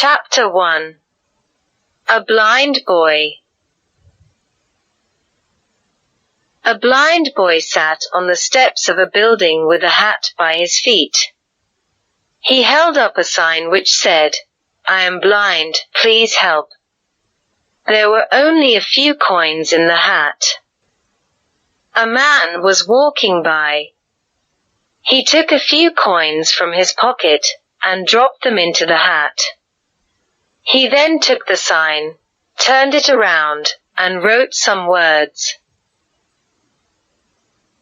Chapter 1. A Blind Boy. A blind boy sat on the steps of a building with a hat by his feet. He held up a sign which said, "I am blind, please help." There were only a few coins in the hat. A man was walking by. He took a few coins from his pocket and dropped them into the hat. He then took the sign, turned it around, and wrote some words.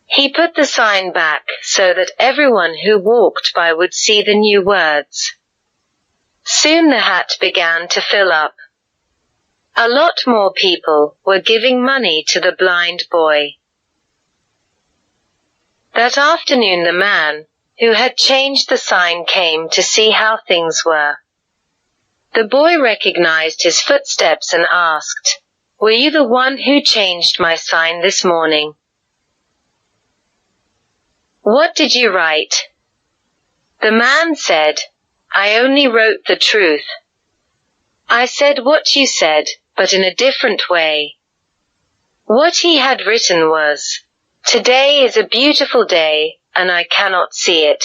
He put the sign back so that everyone who walked by would see the new words. Soon the hat began to fill up. A lot more people were giving money to the blind boy. That afternoon the man who had changed the sign came to see how things were. The boy recognized his footsteps and asked, "Were you the one who changed my sign this morning?" "What did you write?" The man said, "I only wrote the truth. I said what you said, but in a different way." What he had written was, "Today is a beautiful day, and I cannot see it."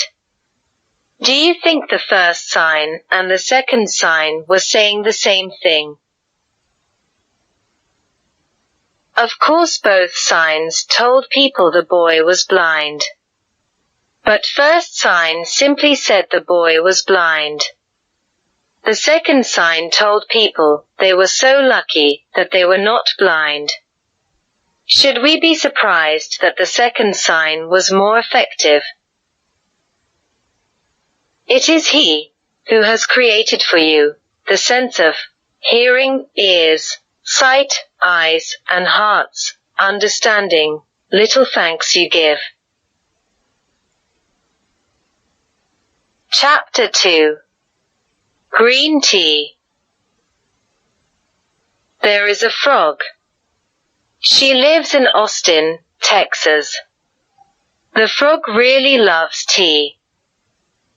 Do you think the first sign and the second sign were saying the same thing? Of course both signs told people the boy was blind. But first sign simply said the boy was blind. The second sign told people they were so lucky that they were not blind. Should we be surprised that the second sign was more effective? It is He who has created for you the sense of hearing, ears, sight, eyes, and hearts, understanding. Little thanks you give. Chapter 2. Green Tea. There is a frog. She lives in Austin, Texas. The frog really loves tea.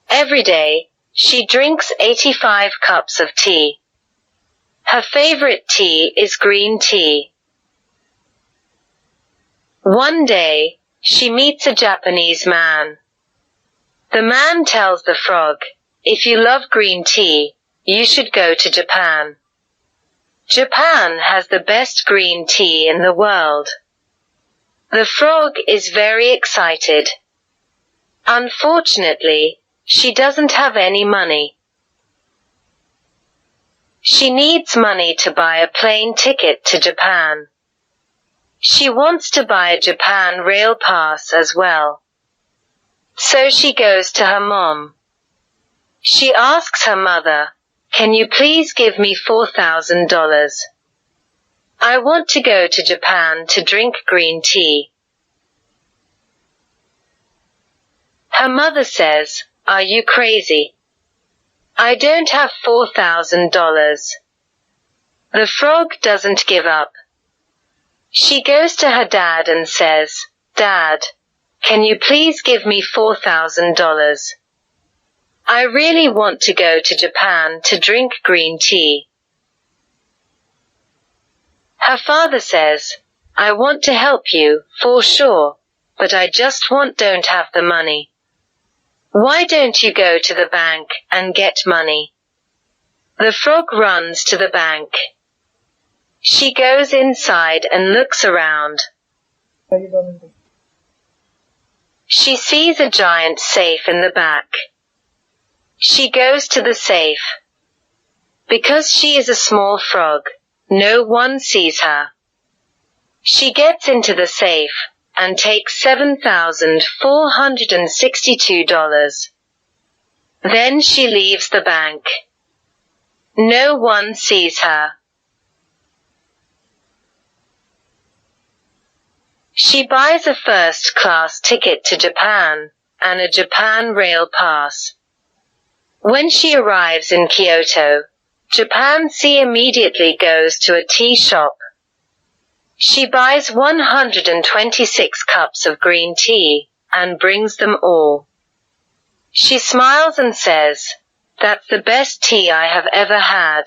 Every day, she drinks 85 cups of tea. Her favorite tea is green tea. One day, she meets a Japanese man. The man tells the frog, "If you love green tea, you should go to Japan. Japan has the best green tea in the world." The frog is very excited. Unfortunately, she doesn't have any money. She needs money to buy a plane ticket to Japan. She wants to buy a Japan rail pass as well. So she goes to her mom. She asks her mother, "Can you please give me $4,000? I want to go to Japan to drink green tea." Her mother says, "Are you crazy? I don't have $4,000. The frog doesn't give up. She goes to her dad and says, "Dad, can you please give me $4,000? I really want to go to Japan to drink green tea." Her father says, "I want to help you, for sure, but I just don't have the money. Why don't you go to the bank and get money?" The frog runs to the bank. She goes inside and looks around. She sees a giant safe in the back. She goes to the safe. Because she is a small frog, no one sees her. She gets into the safe and takes $7,462. Then she leaves the bank. No one sees her. She buys a first-class ticket to Japan and a Japan rail pass. When she arrives in Kyoto, Japan, she immediately goes to a tea shop. She buys 126 cups of green tea and brings them all. She smiles and says, That's the best tea I have ever had.